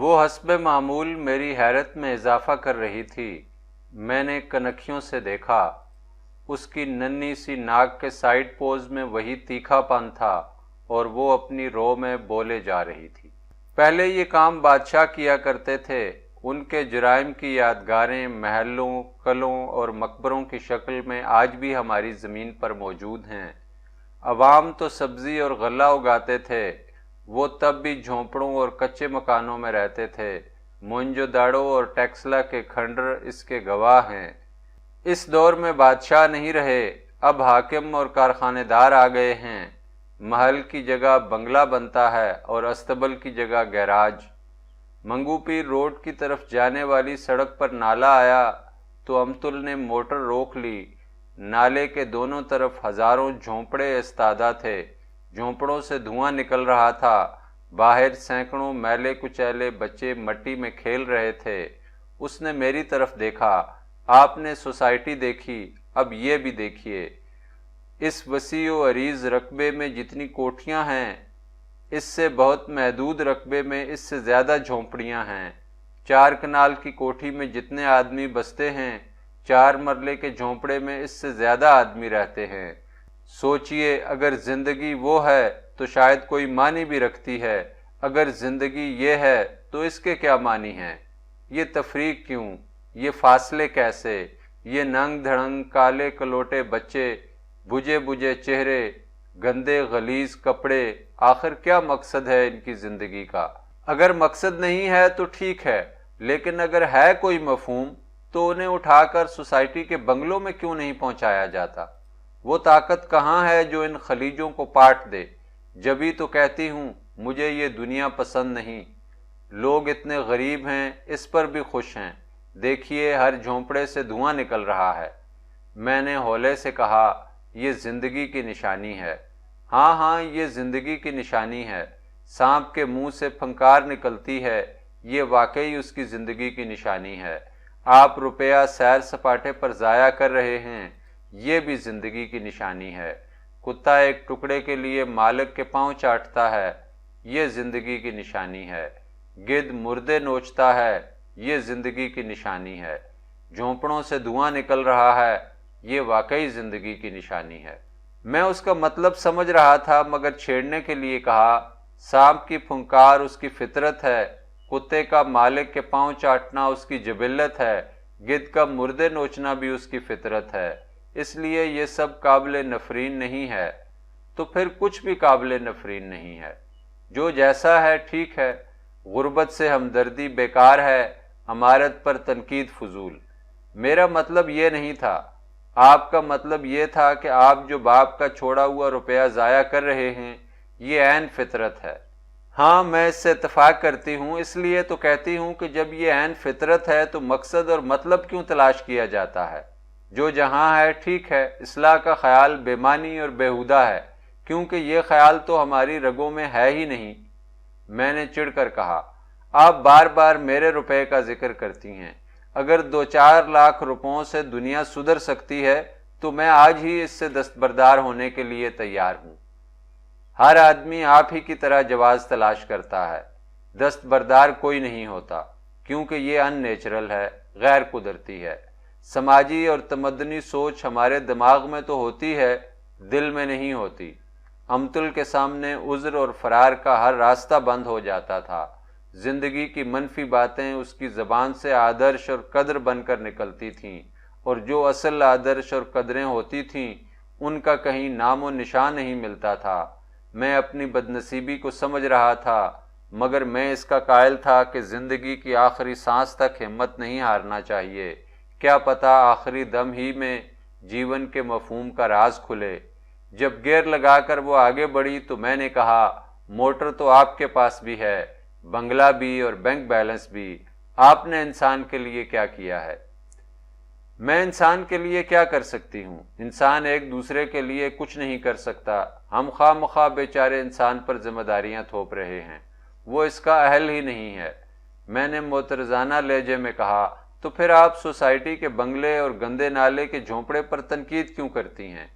وہ حسب معمول میری حیرت میں اضافہ کر رہی تھی۔ میں نے کنکھیوں سے دیکھا، اس کی ننھی سی ناک کے سائیڈ پوز میں وہی تیکھا پن تھا اور وہ اپنی رو میں بولے جا رہی تھی۔ پہلے یہ کام بادشاہ کیا کرتے تھے۔ ان کے جرائم کی یادگاریں محلوں، قلعوں اور مقبروں کی شکل میں آج بھی ہماری زمین پر موجود ہیں۔ عوام تو سبزی اور غلہ اگاتے تھے، وہ تب بھی جھونپڑوں اور کچے مکانوں میں رہتے تھے۔ موئنجو داڑو اور ٹیکسلا کے کھنڈر اس کے گواہ ہیں۔ اس دور میں بادشاہ نہیں رہے، اب حاکم اور کارخانے دار آ گئے ہیں۔ محل کی جگہ بنگلہ بنتا ہے اور استبل کی جگہ گیراج۔ منگو پیر روڈ کی طرف جانے والی سڑک پر نالا آیا تو امتل نے موٹر روک لی۔ نالے کے دونوں طرف ہزاروں جھونپڑے استادہ تھے، جھونپڑوں سے دھواں نکل رہا تھا۔ باہر سینکڑوں میلے کچیلے بچے مٹی میں کھیل رہے تھے۔ اس نے میری طرف دیکھا۔ آپ نے سوسائٹی دیکھی، اب یہ بھی دیکھیے۔ اس وسیع و عریض رقبے میں جتنی کوٹھیاں ہیں، اس سے بہت محدود رقبے میں اس سے زیادہ جھونپڑیاں ہیں۔ 4 کنال کی کوٹھی میں جتنے آدمی بستے ہیں، 4 مرلے کے جھونپڑے میں اس سے زیادہ آدمی رہتے ہیں۔ سوچئے، اگر زندگی وہ ہے تو شاید کوئی معنی بھی رکھتی ہے، اگر زندگی یہ ہے تو اس کے کیا معنی ہیں؟ یہ تفریق کیوں؟ یہ فاصلے کیسے؟ یہ ننگ دھڑنگ کالے کلوٹے بچے، بجھے بجھے چہرے، گندے غلیظ کپڑے، آخر کیا مقصد ہے ان کی زندگی کا؟ اگر مقصد نہیں ہے تو ٹھیک ہے، لیکن اگر ہے کوئی مفہوم تو انہیں اٹھا کر سوسائٹی کے بنگلوں میں کیوں نہیں پہنچایا جاتا؟ وہ طاقت کہاں ہے جو ان خلیجوں کو پاٹ دے؟ جبھی تو کہتی ہوں مجھے یہ دنیا پسند نہیں۔ لوگ اتنے غریب ہیں، اس پر بھی خوش ہیں۔ دیکھیے، ہر جھونپڑے سے دھواں نکل رہا ہے۔ میں نے ہولے سے کہا، یہ زندگی کی نشانی ہے۔ ہاں ہاں، یہ زندگی کی نشانی ہے۔ سانپ کے منہ سے پھنکار نکلتی ہے، یہ واقعی اس کی زندگی کی نشانی ہے۔ آپ روپیہ سیر سپاٹے پر ضائع کر رہے ہیں، یہ بھی زندگی کی نشانی ہے۔ کتا ایک ٹکڑے کے لیے مالک کے پاؤں چاٹتا ہے، یہ زندگی کی نشانی ہے۔ گدھ مردے نوچتا ہے، یہ زندگی کی نشانی ہے۔ جھونپڑوں سے دھواں نکل رہا ہے، یہ واقعی زندگی کی نشانی ہے۔ میں اس کا مطلب سمجھ رہا تھا، مگر چھیڑنے کے لیے کہا، سانپ کی پھنکار اس کی فطرت ہے، کتے کا مالک کے پاؤں چاٹنا اس کی جبلت ہے، گدھ کا مردے نوچنا بھی اس کی فطرت ہے، اس لیے یہ سب قابل نفرین نہیں ہے۔ تو پھر کچھ بھی قابل نفرین نہیں ہے، جو جیسا ہے ٹھیک ہے۔ غربت سے ہمدردی بیکار ہے، امارت پر تنقید فضول۔ میرا مطلب یہ نہیں تھا۔ آپ کا مطلب یہ تھا کہ آپ جو باپ کا چھوڑا ہوا روپیہ ضائع کر رہے ہیں، یہ عین فطرت ہے۔ ہاں، میں اس سے اتفاق کرتی ہوں، اس لیے تو کہتی ہوں کہ جب یہ عین فطرت ہے تو مقصد اور مطلب کیوں تلاش کیا جاتا ہے؟ جو جہاں ہے ٹھیک ہے، اصلاح کا خیال بے معنی اور بیہودہ ہے، کیونکہ یہ خیال تو ہماری رگوں میں ہے ہی نہیں۔ میں نے چڑھ کر کہا، آپ بار بار میرے روپے کا ذکر کرتی ہیں۔ اگر 2-4 لاکھ روپوں سے دنیا سدھر سکتی ہے تو میں آج ہی اس سے دستبردار ہونے کے لیے تیار ہوں۔ ہر آدمی آپ ہی کی طرح جواز تلاش کرتا ہے، دستبردار کوئی نہیں ہوتا، کیونکہ یہ ان نیچرل ہے، غیر قدرتی ہے۔ سماجی اور تمدنی سوچ ہمارے دماغ میں تو ہوتی ہے، دل میں نہیں ہوتی۔ امتل کے سامنے عذر اور فرار کا ہر راستہ بند ہو جاتا تھا۔ زندگی کی منفی باتیں اس کی زبان سے آدرش اور قدر بن کر نکلتی تھیں، اور جو اصل آدرش اور قدریں ہوتی تھیں ان کا کہیں نام و نشان نہیں ملتا تھا۔ میں اپنی بدنصیبی کو سمجھ رہا تھا، مگر میں اس کا قائل تھا کہ زندگی کی آخری سانس تک ہمت نہیں ہارنا چاہیے۔ کیا پتہ آخری دم ہی میں جیون کے مفہوم کا راز کھلے۔ جب گیئر لگا کر وہ آگے بڑھی تو میں نے کہا، موٹر تو آپ کے پاس بھی ہے، بنگلہ بھی اور بینک بیلنس بھی، آپ نے انسان کے لیے کیا کیا ہے؟ میں انسان کے لیے کیا کر سکتی ہوں؟ انسان ایک دوسرے کے لیے کچھ نہیں کر سکتا۔ ہم خواہ مخواہ بیچارے انسان پر ذمہ داریاں تھوپ رہے ہیں، وہ اس کا اہل ہی نہیں ہے۔ میں نے معترضانہ لہجے میں کہا، تو پھر آپ سوسائٹی کے بنگلے اور گندے نالے کے جھونپڑے پر تنقید کیوں کرتی ہیں؟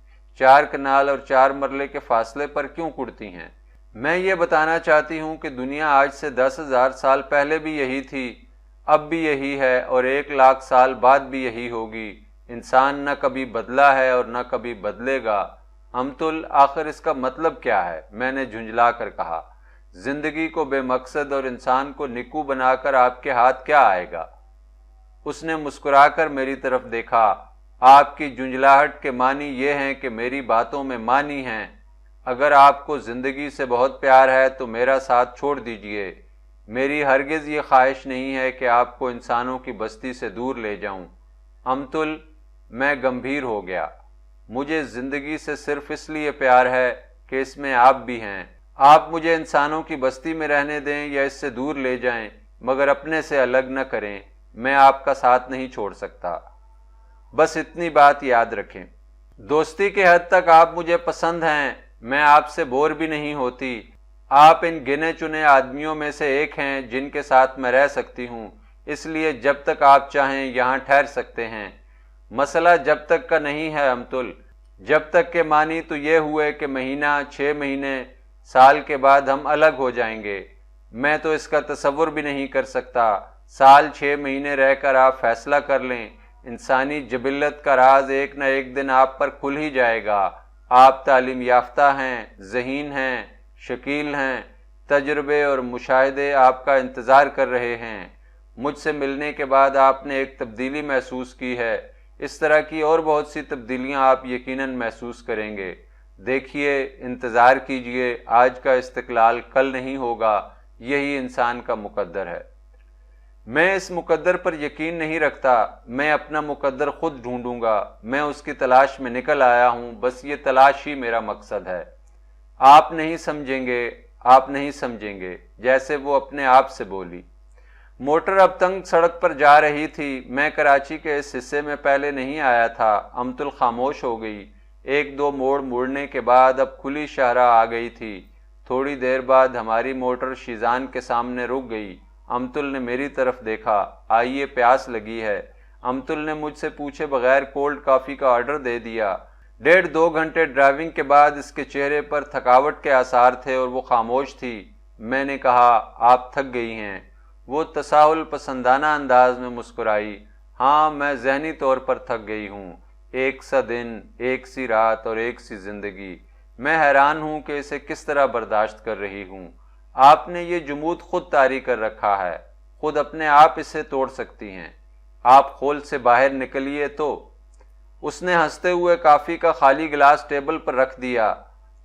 4 کنال اور 4 مرلے کے فاصلے پر کیوں کڑتی ہیں؟ میں یہ بتانا چاہتی ہوں کہ دنیا آج سے 10,000 سال پہلے بھی یہی تھی، اب بھی یہی ہے، اور 1,00,000 سال بعد بھی یہی ہوگی۔ انسان نہ کبھی بدلا ہے اور نہ کبھی بدلے گا۔ امتل، آخر اس کا مطلب کیا ہے؟ میں نے جھنجلا کر کہا۔ زندگی کو بے مقصد اور انسان کو نکو بنا کر آپ کے ہاتھ کیا آئے گا؟ اس نے مسکرا کر میری طرف دیکھا۔ آپ کی جھنجلاہٹ کے معنی یہ ہیں کہ میری باتوں میں معنی ہیں۔ اگر آپ کو زندگی سے بہت پیار ہے تو میرا ساتھ چھوڑ دیجئے۔ میری ہرگز یہ خواہش نہیں ہے کہ آپ کو انسانوں کی بستی سے دور لے جاؤں۔ امتل، میں گمبھیر ہو گیا۔ مجھے زندگی سے صرف اس لیے پیار ہے کہ اس میں آپ بھی ہیں۔ آپ مجھے انسانوں کی بستی میں رہنے دیں یا اس سے دور لے جائیں، مگر اپنے سے الگ نہ کریں۔ میں آپ کا ساتھ نہیں چھوڑ سکتا۔ بس اتنی بات یاد رکھیں۔ دوستی کے حد تک آپ مجھے پسند ہیں، میں آپ سے بور بھی نہیں ہوتی۔ آپ ان گنے چنے آدمیوں میں سے ایک ہیں جن کے ساتھ میں رہ سکتی ہوں، اس لیے جب تک آپ چاہیں یہاں ٹھہر سکتے ہیں۔ مسئلہ جب تک کا نہیں ہے امتل، جب تک کے معنی تو یہ ہوئے کہ مہینہ، 6 مہینے، سال کے بعد ہم الگ ہو جائیں گے۔ میں تو اس کا تصور بھی نہیں کر سکتا۔ سال 6 مہینے رہ کر آپ فیصلہ کر لیں۔ انسانی جبلت کا راز ایک نہ ایک دن آپ پر کھل ہی جائے گا۔ آپ تعلیم یافتہ ہیں، ذہین ہیں، شکیل ہیں، تجربے اور مشاہدے آپ کا انتظار کر رہے ہیں۔ مجھ سے ملنے کے بعد آپ نے ایک تبدیلی محسوس کی ہے، اس طرح کی اور بہت سی تبدیلیاں آپ یقیناً محسوس کریں گے۔ دیکھیے، انتظار کیجئے، آج کا استقلال کل نہیں ہوگا، یہی انسان کا مقدر ہے۔ میں اس مقدر پر یقین نہیں رکھتا، میں اپنا مقدر خود ڈھونڈوں گا۔ میں اس کی تلاش میں نکل آیا ہوں، بس یہ تلاش ہی میرا مقصد ہے۔ آپ نہیں سمجھیں گے، آپ نہیں سمجھیں گے، جیسے وہ اپنے آپ سے بولی۔ موٹر اب تنگ سڑک پر جا رہی تھی۔ میں کراچی کے اس حصے میں پہلے نہیں آیا تھا۔ امتل خاموش ہو گئی۔ 1-2 موڑ مڑنے کے بعد اب کھلی شاہراہ آ گئی تھی۔ تھوڑی دیر بعد ہماری موٹر شیزان کے سامنے رک گئی۔ امتل نے میری طرف دیکھا۔ آئیے، پیاس لگی ہے۔ امتل نے مجھ سے پوچھے بغیر کولڈ کافی کا آرڈر دے دیا۔ 1.5-2 گھنٹے ڈرائیونگ کے بعد اس کے چہرے پر تھکاوٹ کے آثار تھے اور وہ خاموش تھی۔ میں نے کہا، آپ تھک گئی ہیں؟ وہ تساہل پسندانہ انداز میں مسکرائی۔ ہاں، میں ذہنی طور پر تھک گئی ہوں۔ ایک سا دن، ایک سی رات اور ایک سی زندگی۔ میں حیران ہوں کہ اسے کس طرح برداشت کر رہی ہوں۔ آپ نے یہ جمود خود طاری کر رکھا ہے، خود اپنے آپ اسے توڑ سکتی ہیں۔ آپ خول سے باہر نکلیے تو۔ اس نے ہنستے ہوئے کافی کا خالی گلاس ٹیبل پر رکھ دیا۔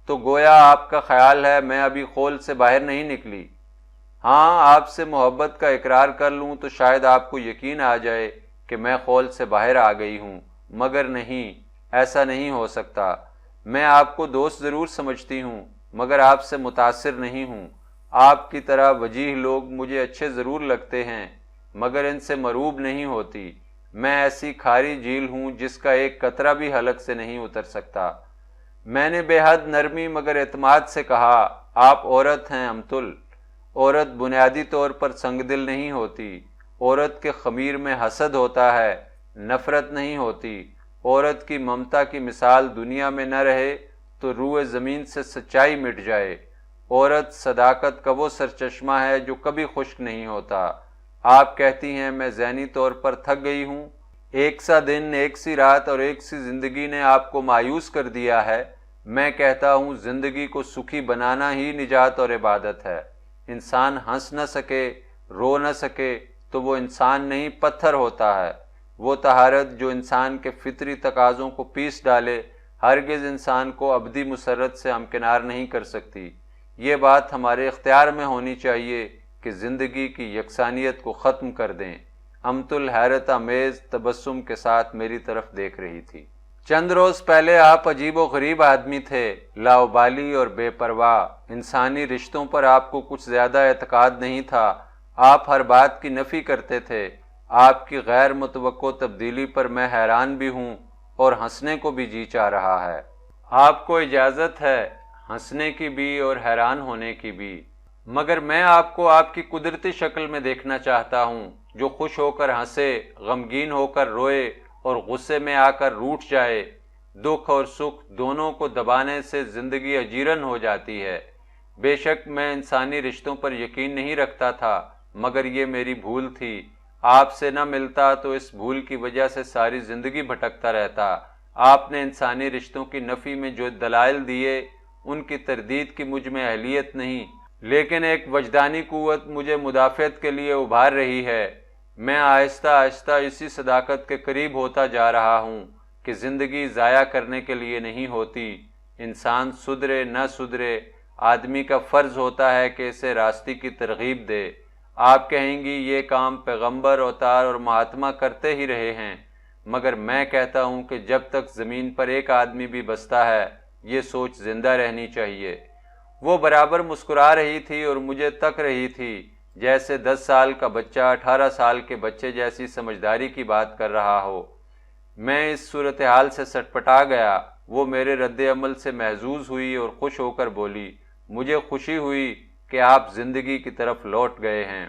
تو گویا آپ کا خیال ہے میں ابھی خول سے باہر نہیں نکلی؟ ہاں، آپ سے محبت کا اقرار کر لوں تو شاید آپ کو یقین آ جائے کہ میں خول سے باہر آ گئی ہوں، مگر نہیں، ایسا نہیں ہو سکتا۔ میں آپ کو دوست ضرور سمجھتی ہوں، مگر آپ سے متاثر نہیں ہوں۔ آپ کی طرح وجیح لوگ مجھے اچھے ضرور لگتے ہیں، مگر ان سے مروب نہیں ہوتی۔ میں ایسی کھاری جھیل ہوں جس کا ایک قطرہ بھی حلق سے نہیں اتر سکتا۔ میں نے بے حد نرمی مگر اعتماد سے کہا، آپ عورت ہیں امتل۔ عورت بنیادی طور پر سنگ دل نہیں ہوتی۔ عورت کے خمیر میں حسد ہوتا ہے، نفرت نہیں ہوتی۔ عورت کی ممتا کی مثال دنیا میں نہ رہے تو روئے زمین سے سچائی مٹ جائے۔ عورت صداقت کا وہ سرچشمہ ہے جو کبھی خشک نہیں ہوتا۔ آپ کہتی ہیں میں ذہنی طور پر تھک گئی ہوں، ایک سا دن، ایک سی رات اور ایک سی زندگی نے آپ کو مایوس کر دیا ہے۔ میں کہتا ہوں زندگی کو سکھی بنانا ہی نجات اور عبادت ہے۔ انسان ہنس نہ سکے، رو نہ سکے تو وہ انسان نہیں، پتھر ہوتا ہے۔ وہ طہارت جو انسان کے فطری تقاضوں کو پیس ڈالے، ہرگز انسان کو ابدی مسرت سے ہمکنار نہیں کر سکتی۔ یہ بات ہمارے اختیار میں ہونی چاہیے کہ زندگی کی یکسانیت کو ختم کر دیں۔ امتل حیرت آمیز تبسم کے ساتھ میری طرف دیکھ رہی تھی۔ چند روز پہلے آپ عجیب و غریب آدمی تھے، لاؤبالی اور بے پرواہ۔ انسانی رشتوں پر آپ کو کچھ زیادہ اعتقاد نہیں تھا۔ آپ ہر بات کی نفی کرتے تھے۔ آپ کی غیر متوقع تبدیلی پر میں حیران بھی ہوں اور ہنسنے کو بھی جی چاہ رہا ہے۔ آپ کو اجازت ہے ہنسنے کی بھی اور حیران ہونے کی بھی، مگر میں آپ کو آپ کی قدرتی شکل میں دیکھنا چاہتا ہوں، جو خوش ہو کر ہنسے، غمگین ہو کر روئے اور غصے میں آ کر روٹھ جائے۔ دکھ اور سکھ دونوں کو دبانے سے زندگی اجیرن ہو جاتی ہے۔ بے شک میں انسانی رشتوں پر یقین نہیں رکھتا تھا، مگر یہ میری بھول تھی۔ آپ سے نہ ملتا تو اس بھول کی وجہ سے ساری زندگی بھٹکتا رہتا۔ آپ نے انسانی رشتوں کی نفی میں جو دلائل دیے ان کی تردید کی مجھ میں اہلیت نہیں، لیکن ایک وجدانی قوت مجھے مدافعت کے لیے ابھار رہی ہے۔ میں آہستہ آہستہ اسی صداقت کے قریب ہوتا جا رہا ہوں کہ زندگی ضائع کرنے کے لیے نہیں ہوتی۔ انسان سدھرے نہ سدھرے، آدمی کا فرض ہوتا ہے کہ اسے راستے کی ترغیب دے۔ آپ کہیں گی یہ کام پیغمبر، اوتار اور مہاتما کرتے ہی رہے ہیں، مگر میں کہتا ہوں کہ جب تک زمین پر ایک آدمی بھی بستا ہے یہ سوچ زندہ رہنی چاہیے۔ وہ برابر مسکرا رہی تھی اور مجھے تک رہی تھی جیسے 10 سال کا بچہ 18 سال کے بچے جیسی سمجھداری کی بات کر رہا ہو۔ میں اس صورتحال سے سٹپٹا گیا۔ وہ میرے رد عمل سے محظوظ ہوئی اور خوش ہو کر بولی، مجھے خوشی ہوئی کہ آپ زندگی کی طرف لوٹ گئے ہیں۔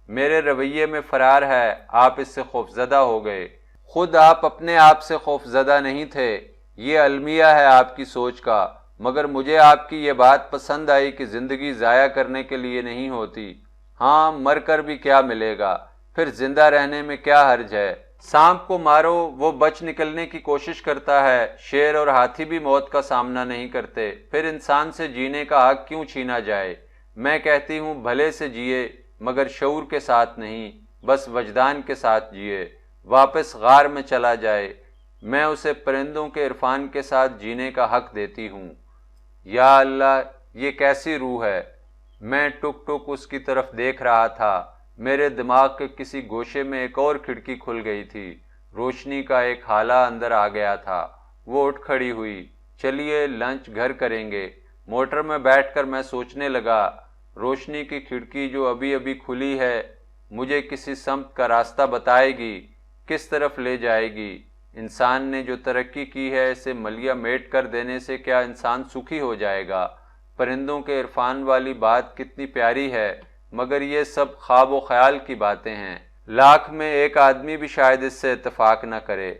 میرے رویے میں فرار ہے، آپ اس سے خوفزدہ ہو گئے۔ خود آپ اپنے آپ سے خوفزدہ نہیں تھے، یہ المیہ ہے آپ کی سوچ کا، مگر مجھے آپ کی یہ بات پسند آئی کہ زندگی ضائع کرنے کے لیے نہیں ہوتی۔ ہاں، مر کر بھی کیا ملے گا، پھر زندہ رہنے میں کیا حرج ہے؟ سانپ کو مارو، وہ بچ نکلنے کی کوشش کرتا ہے۔ شیر اور ہاتھی بھی موت کا سامنا نہیں کرتے، پھر انسان سے جینے کا حق کیوں چھینا جائے؟ میں کہتی ہوں بھلے سے جیے، مگر شعور کے ساتھ نہیں، بس وجدان کے ساتھ جیے۔ واپس غار میں چلا جائے، میں اسے پرندوں کے عرفان کے ساتھ جینے کا حق دیتی ہوں۔ یا اللہ، یہ کیسی روح ہے؟ میں ٹک ٹک اس کی طرف دیکھ رہا تھا۔ میرے دماغ کے کسی گوشے میں ایک اور کھڑکی کھل گئی تھی، روشنی کا ایک ہالہ اندر آ گیا تھا۔ وہ اٹھ کھڑی ہوئی، چلیے لنچ گھر کریں گے۔ موٹر میں بیٹھ کر میں سوچنے لگا، روشنی کی کھڑکی جو ابھی ابھی کھلی ہے مجھے کسی سمت کا راستہ بتائے گی، کس طرف لے جائے گی؟ انسان نے جو ترقی کی ہے اسے ملیا میٹ کر دینے سے کیا انسان سکھی ہو جائے گا؟ پرندوں کے عرفان والی بات کتنی پیاری ہے، مگر یہ سب خواب و خیال کی باتیں ہیں، لاکھ میں ایک آدمی بھی شاید اس سے اتفاق نہ کرے۔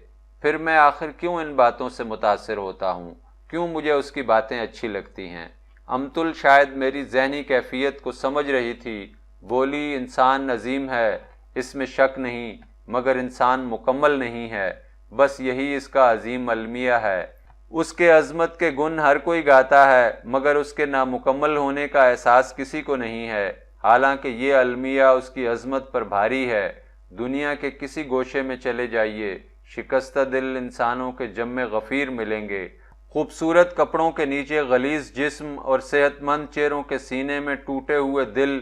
پھر میں آخر کیوں ان باتوں سے متاثر ہوتا ہوں؟ کیوں مجھے اس کی باتیں اچھی لگتی ہیں؟ امتل شاید میری ذہنی کیفیت کو سمجھ رہی تھی، بولی، انسان عظیم ہے، اس میں شک نہیں، مگر انسان مکمل نہیں ہے، بس یہی اس کا عظیم المیہ ہے۔ اس کے عظمت کے گن ہر کوئی گاتا ہے، مگر اس کے نامکمل ہونے کا احساس کسی کو نہیں ہے، حالانکہ یہ المیہ اس کی عظمت پر بھاری ہے۔ دنیا کے کسی گوشے میں چلے جائیے، شکستہ دل انسانوں کے جم غفیر ملیں گے، خوبصورت کپڑوں کے نیچے غلیظ جسم اور صحت مند چہروں کے سینے میں ٹوٹے ہوئے دل۔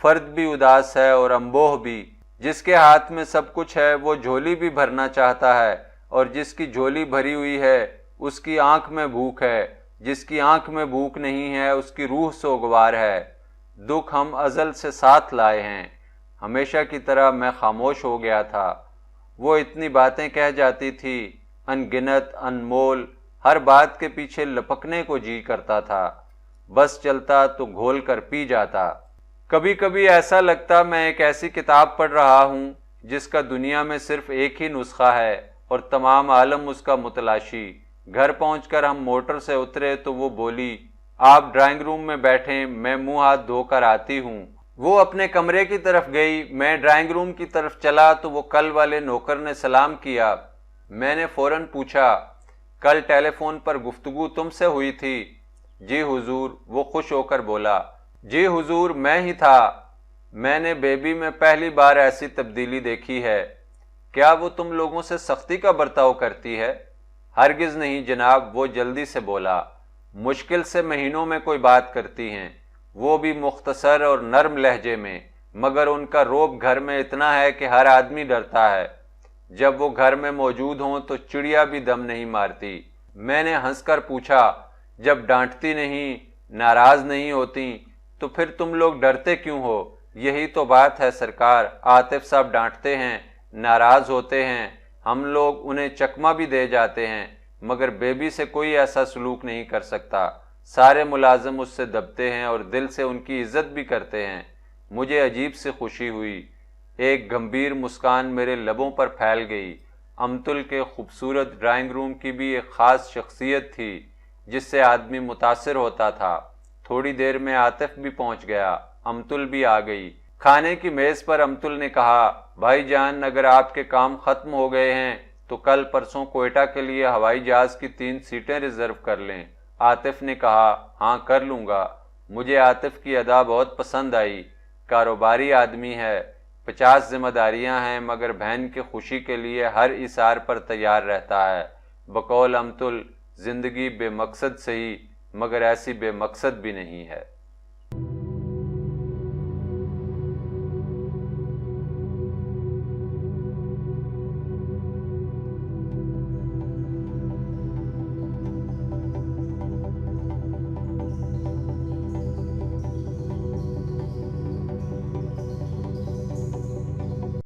فرد بھی اداس ہے اور انبوہ بھی۔ جس کے ہاتھ میں سب کچھ ہے وہ جھولی بھی بھرنا چاہتا ہے، اور جس کی جھولی بھری ہوئی ہے اس کی آنکھ میں بھوک ہے، جس کی آنکھ میں بھوک نہیں ہے اس کی روح سوگوار ہے۔ دکھ ہم ازل سے ساتھ لائے ہیں۔ ہمیشہ کی طرح میں خاموش ہو گیا تھا۔ وہ اتنی باتیں کہہ جاتی تھی، ان گنت، انمول، ہر بات کے پیچھے لپکنے کو جی کرتا تھا، بس چلتا تو گھول کر پی جاتا۔ کبھی کبھی ایسا لگتا میں ایک ایسی کتاب پڑھ رہا ہوں جس کا دنیا میں صرف ایک ہی نسخہ ہے اور تمام عالم اس کا متلاشی۔ گھر پہنچ کر ہم موٹر سے اترے تو وہ بولی، آپ ڈرائنگ روم میں بیٹھیں، میں منہ ہاتھ دھو کر آتی ہوں۔ وہ اپنے کمرے کی طرف گئی، میں ڈرائنگ روم کی طرف چلا تو وہ کل والے نوکر نے سلام کیا۔ میں نے فوراً پوچھا، کل ٹیلی فون پر گفتگو تم سے ہوئی تھی؟ جی حضور، وہ خوش ہو کر بولا۔ جی حضور، میں ہی تھا۔ میں نے بیبی میں پہلی بار ایسی تبدیلی دیکھی ہے۔ کیا وہ تم لوگوں سے سختی کا برتاؤ کرتی ہے؟ ہرگز نہیں جناب، وہ جلدی سے بولا۔ مشکل سے مہینوں میں کوئی بات کرتی ہیں، وہ بھی مختصر اور نرم لہجے میں، مگر ان کا روب گھر میں اتنا ہے کہ ہر آدمی ڈرتا ہے۔ جب وہ گھر میں موجود ہوں تو چڑیا بھی دم نہیں مارتی۔ میں نے ہنس کر پوچھا، جب ڈانٹتی نہیں، ناراض نہیں ہوتی تو پھر تم لوگ ڈرتے کیوں ہو؟ یہی تو بات ہے سرکار، عاطف صاحب ڈانٹتے ہیں، ناراض ہوتے ہیں، ہم لوگ انہیں چکمہ بھی دے جاتے ہیں، مگر بیبی سے کوئی ایسا سلوک نہیں کر سکتا۔ سارے ملازم اس سے دبتے ہیں اور دل سے ان کی عزت بھی کرتے ہیں۔ مجھے عجیب سی خوشی ہوئی، ایک گمبھیر مسکان میرے لبوں پر پھیل گئی۔ امتل کے خوبصورت ڈرائنگ روم کی بھی ایک خاص شخصیت تھی جس سے آدمی متاثر ہوتا تھا۔ تھوڑی دیر میں عاطف بھی پہنچ گیا، امتل بھی آ گئی۔ کھانے کی میز پر امتل نے کہا، بھائی جان اگر آپ کے کام ختم ہو گئے ہیں تو کل پرسوں کوئٹہ کے لیے ہوائی جہاز کی 3 سیٹیں ریزرو کر لیں۔ عاطف نے کہا، ہاں کر لوں گا۔ مجھے عاطف کی ادا بہت پسند آئی، کاروباری آدمی ہے، 50 ذمہ داریاں ہیں مگر بہن کی خوشی کے لیے ہر اثار پر تیار رہتا ہے۔ بقول امتل، زندگی بے مقصد سہی مگر ایسی بے مقصد بھی نہیں ہے۔